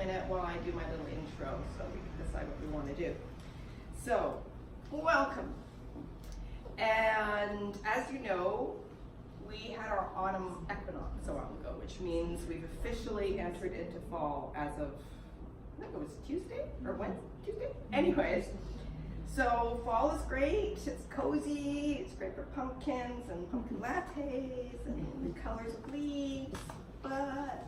minute while I do my little intro so we can decide what we want to do. So, welcome. And as you know, we had our autumn equinox a while ago, which means we've officially entered into fall as of, I think it was Tuesday or Wednesday, Tuesday? Anyways, so fall is great, it's cozy, it's great for pumpkins and pumpkin lattes and the colors of leaves, but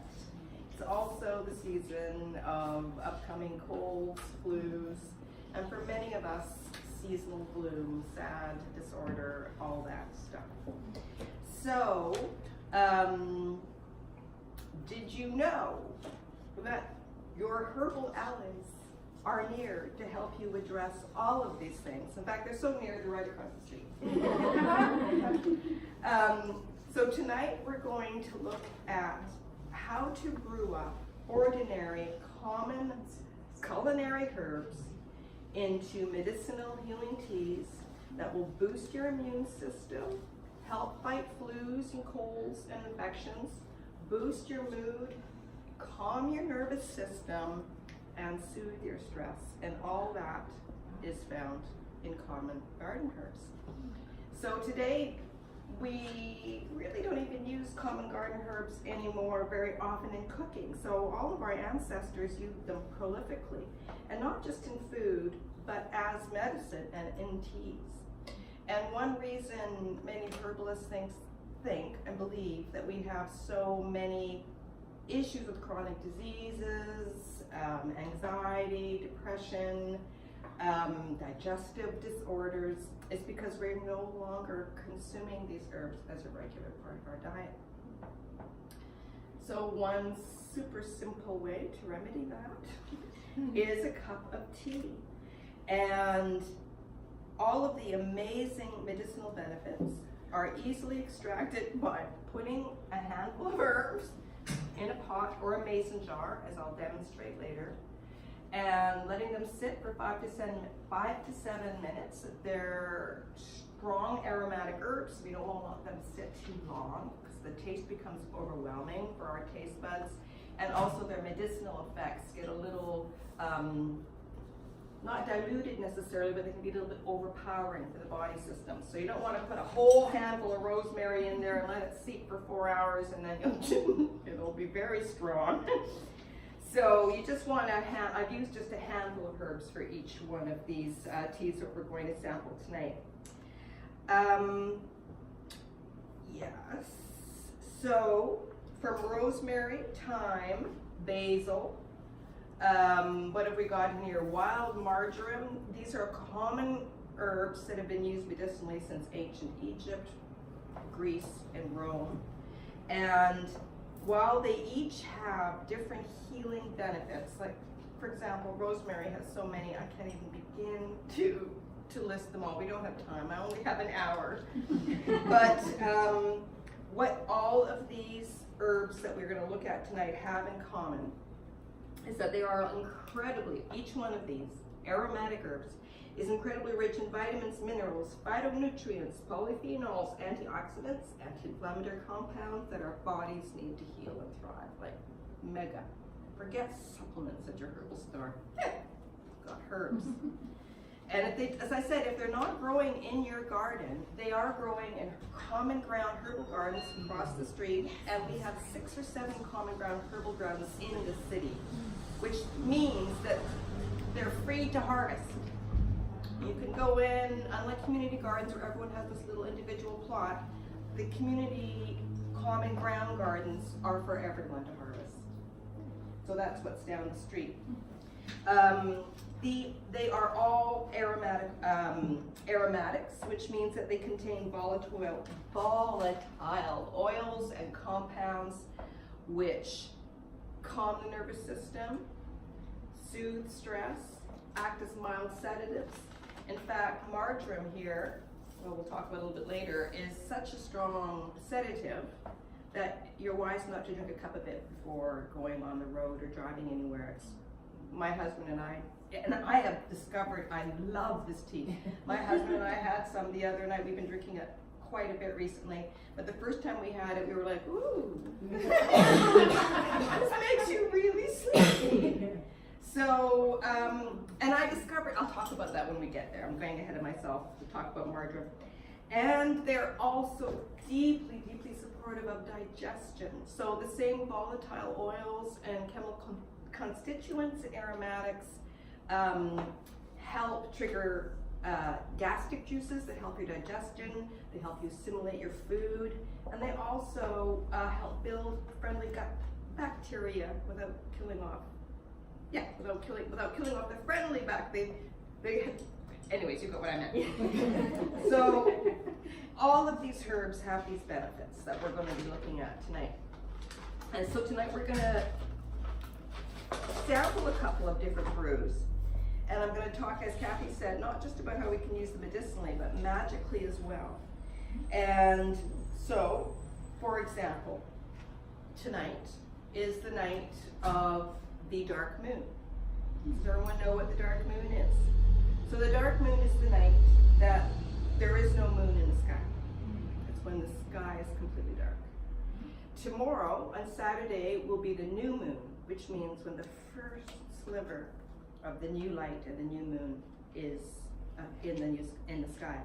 it's also the season of upcoming colds, flus, and for many of us, seasonal gloom, sad, disorder, all that stuff. So, did you know that your herbal allies are near to help you address all of these things? In fact, they're so near, they're right across the street. So tonight we're going to look at how to brew up ordinary, common culinary herbs into medicinal healing teas that will boost your immune system, help fight flus and colds and infections, boost your mood, calm your nervous system, and soothe your stress. And all that is found in common garden herbs. So today, we really don't even use common garden herbs anymore very often in cooking. So all of our ancestors used them prolifically, and not just in food, but as medicine and in teas. And one reason many herbalists think and believe that we have so many issues with chronic diseases, anxiety, depression, digestive disorders, is because we're no longer consuming these herbs as a regular part of our diet. So one super simple way to remedy that is a cup of tea. And all of the amazing medicinal benefits are easily extracted by putting a handful of herbs in a pot or a mason jar, as I'll demonstrate later, and letting them sit for 5 to 7 minutes. They're strong aromatic herbs. We don't want them to sit too long because the taste becomes overwhelming for our taste buds. And also their medicinal effects get a little, not diluted necessarily, but they can be a little bit overpowering for the body system. So you don't want to put a whole handful of rosemary in there and let it steep for 4 hours, and then it'll be very strong. So you just want I've used just a handful of herbs for each one of these teas that we're going to sample tonight. Yes, so from rosemary, thyme, basil, what have we got in here? Wild marjoram. These are common herbs that have been used medicinally since ancient Egypt, Greece, and Rome. And while they each have different healing benefits, like for example, rosemary has so many, I can't even begin to list them all. We don't have time, I only have an hour. But what all of these herbs that we're gonna look at tonight have in common is that they are incredibly, each one of these aromatic herbs is incredibly rich in vitamins, minerals, phytonutrients, polyphenols, antioxidants, anti-inflammatory compounds that our bodies need to heal and thrive, like mega. Forget supplements at your herbal store. Got herbs. And if they, as I said, if they're not growing in your garden, they are growing in common ground herbal gardens across the street, and we have 6 or 7 common ground herbal gardens in the city, which means that they're free to harvest. You can go in, unlike community gardens where everyone has this little individual plot, the community common ground gardens are for everyone to harvest. So that's what's down the street. They are all aromatics, which means that they contain volatile oils and compounds which calm the nervous system, soothe stress, act as mild sedatives. In fact, marjoram here, well, we'll talk about a little bit later, is such a strong sedative that you're wise not to drink a cup of it before going on the road or driving anywhere. It's my husband and I have discovered I love this tea. My husband and I had some the other night. We've been drinking it quite a bit recently, but the first time we had it, we were like, ooh, this makes you really sleepy. So, and I discovered, I'll talk about that when we get there. I'm going ahead of myself to talk about marjoram. And they're also deeply, deeply supportive of digestion. So the same volatile oils and chemical constituents and aromatics help trigger gastric juices that help your digestion. They help you assimilate your food, and they also help build friendly gut bacteria without killing off. Yeah, without killing off the friendly bacteria. Anyways, you got what I meant. So, all of these herbs have these benefits that we're going to be looking at tonight. And so tonight we're going to sample a couple of different brews. And I'm going to talk, as Kathy said, not just about how we can use them medicinally, but magically as well. And so, for example, tonight is the night of the dark moon. Does everyone know what the dark moon is? So the dark moon is the night that there is no moon in the sky. It's when the sky is completely dark. Tomorrow, on Saturday, will be the new moon, which means when the first sliver of the new light and the new moon is in the sky.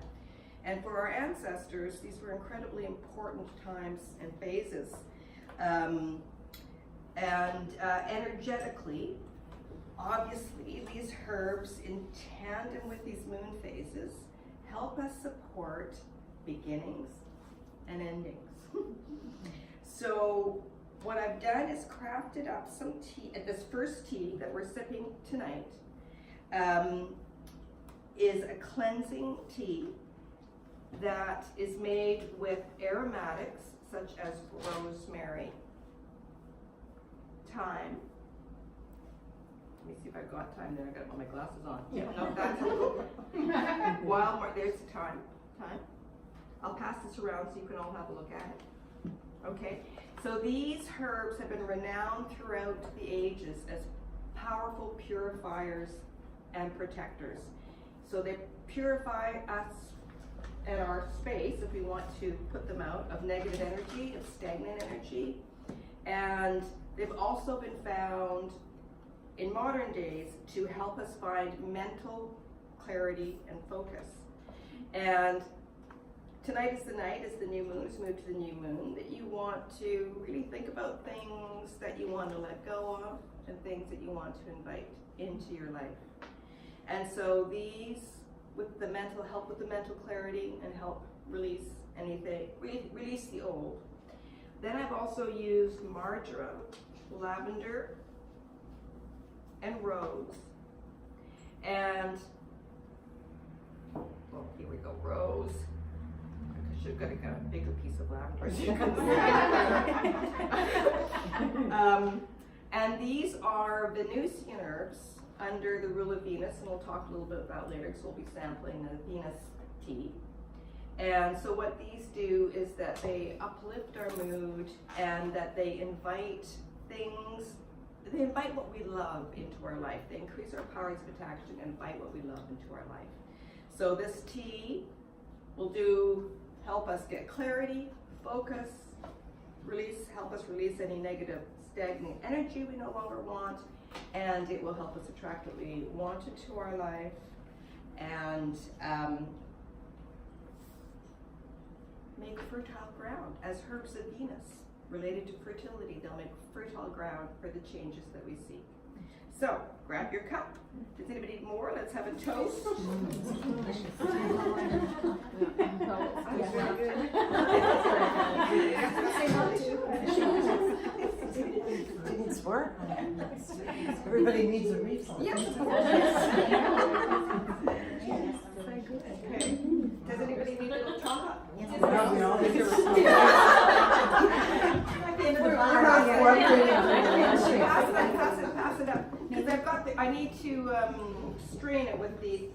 And for our ancestors, these were incredibly important times and phases. Energetically, obviously, these herbs in tandem with these moon phases help us support beginnings and endings. So what I've done is crafted up some tea. This first tea that we're sipping tonight is a cleansing tea that is made with aromatics such as rosemary, thyme. Let me see if I've got time there. I got all my glasses on. Yeah, no, that's wild. There's the thyme. I'll pass this around so you can all have a look at it. Okay. So these herbs have been renowned throughout the ages as powerful purifiers and protectors. So they purify us and our space, if we want to put them out, of negative energy, of stagnant energy. And they've also been found in modern days to help us find mental clarity and focus. And tonight is the night, as the new moon is moved to the new moon, that you want to really think about things that you want to let go of and things that you want to invite into your life. And so these, with the mental, help with the mental clarity and help release anything, release the old. Then I've also used marjoram, lavender, and rose. And, well, here we go, rose. I should have got a bigger piece of lavender so you can see. And these are Venusian herbs under the rule of Venus, and we'll talk a little bit about later because we'll be sampling the Venus tea. And so what these do is that they uplift our mood and that they invite things, they invite what we love into our life. They increase our powers of attraction and invite what we love into our life. So this tea will help us get clarity, focus, help us release any negative stagnant energy we no longer want, and it will help us attract what we want into our life. And make fertile ground as herbs of Venus related to fertility. They'll make fertile ground for the changes that we seek. So grab your cup. Does anybody need more? Let's have a toast. Needs work. Everybody needs a refund. Yes. Okay. Does anybody need a little chocolate? No, we all need a Pass it up. Because I need to strain it with the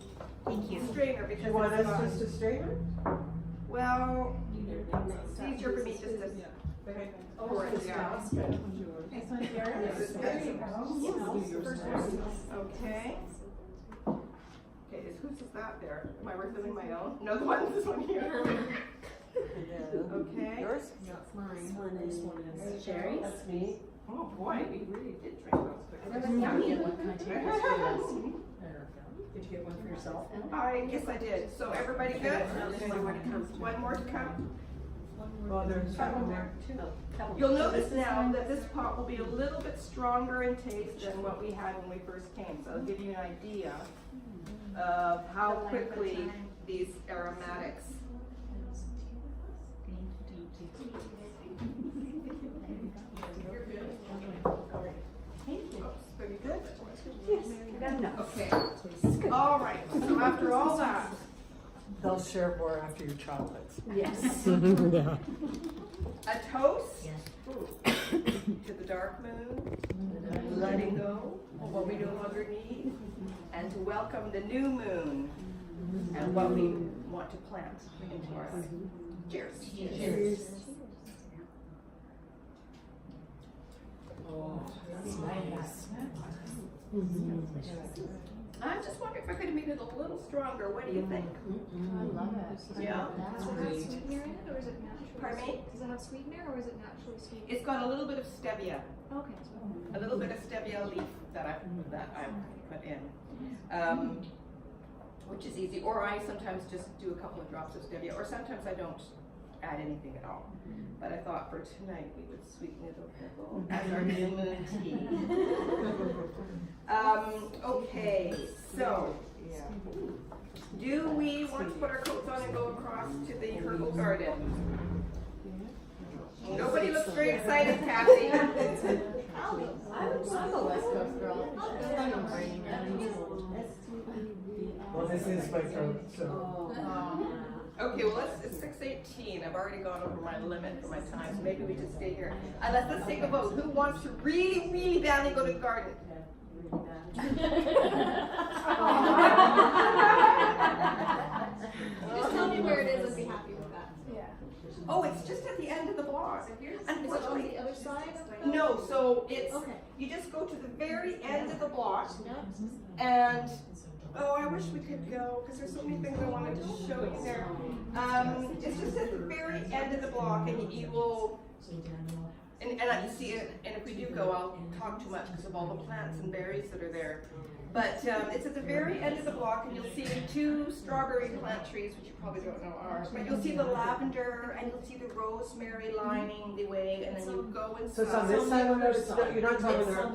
strainer because You want us just to strain it? Well, it's easier for me just to pour it down. Okay. Okay, whose is that there? Am I refilling my own? No, this one here. Okay. Yours? That's mine. This one is Sherry's. That's me. Oh boy, we really did drink those quickly. Yummy, and what kind of tables for us? Did you get one for yourself? I guess I did. So everybody good? One more to come. Well, there's one there. You'll notice now that this pot will be a little bit stronger in taste than what we had when we first came. So it'll give you an idea of how quickly these aromatics. Very good. Okay. All right. So after all that, They'll share more after your chocolates. Yes. a toast to the dark moon, letting go of what we no longer need, and to welcome the new moon and what we want to plant into our life. Cheers. Cheers. Oh, that's nice. I'm just wondering if I could have made it a little stronger. What do you think? I love it. Yeah. Does it have sweetener in it, or is it naturally? Pardon me? Does it have sweetener, or is it naturally sweet? It's got a little bit of stevia, Okay. a little bit of stevia leaf that I put in, which is easy. Or I sometimes just do a couple of drops of stevia, or sometimes I don't add anything at all. But I thought for tonight we would sweeten it a little as our new moon tea. Okay, so do we want to put our coats on and go across to the herbal garden? Nobody looks very excited, Kathy. I'm a West Coast girl. Well, this is my throat, so. Okay, well, it's 6:18. I've already gone over my limit for my time, so maybe we just stay here. Let's take a vote. Who wants to really, really badly go to the garden? Just tell me where it is and be happy with that. Yeah. Oh, it's just at the end of the block. Is it on Unfortunately, the other side of the? no, so it's, Okay. you just go to the very end of the block, and, oh, I wish we could go, because there's so many things I wanted to show you there. It's just at the very end of the block, and you will, and I see it, and if we do go, I'll talk too much because of all the plants and berries that are there. But it's at the very end of the block, and you'll see 2 strawberry plant trees, which you probably don't know are. But you'll see the lavender, and you'll see the rosemary lining the way, and then you go inside. So it's on this side, you're not talking about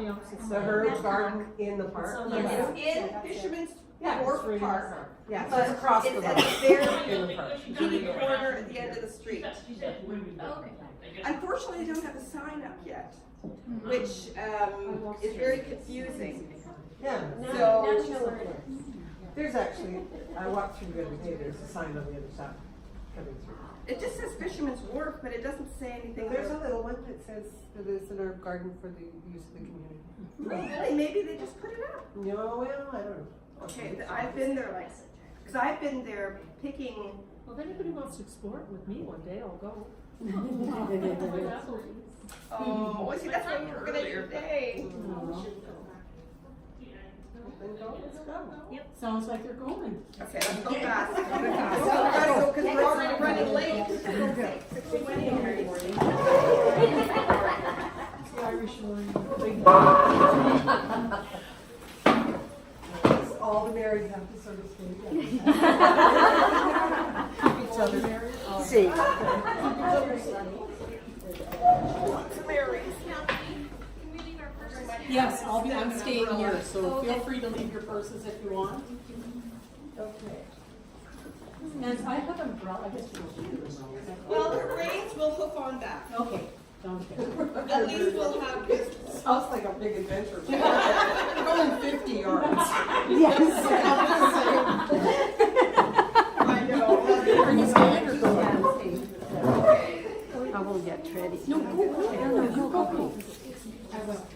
the herb garden in the park? It's in Fisherman's Wharf it's Park. Yeah, so But it's across the it's road. at the very In the park. kitty corner at the end of the street. Okay. Unfortunately, they don't have a sign up yet, which is very confusing. Yeah. So There's actually, I walked through the other day, there's a sign on the other side coming through. it just says Fisherman's Wharf, but it doesn't say anything. There's a little one that says that it's an herb garden for the use of the community. Really? Maybe they just put it up. No, well, I don't know. Okay, I've been there like, because I've been there picking. Well, if anybody wants to explore it with me one day, I'll go. Oh, well, see, that's why we were gonna do today. Then go, let's go. Sounds like they're going. Okay, let's go fast. Let's go fast. So we gotta go because we're already running late. 6:20 already. The Irish one. All the married have to sort of stay together. Each other. See. Yes, I'm staying here, so feel free to leave your purses if you want. Okay. And I have an umbrella, I guess you don't need an umbrella. Well, the reins will hook on back. Okay, sounds good. At least we'll have this. Sounds like a big adventure. Going 50 yards. I know. Are you staying or going? I will get ready. No, go. I will.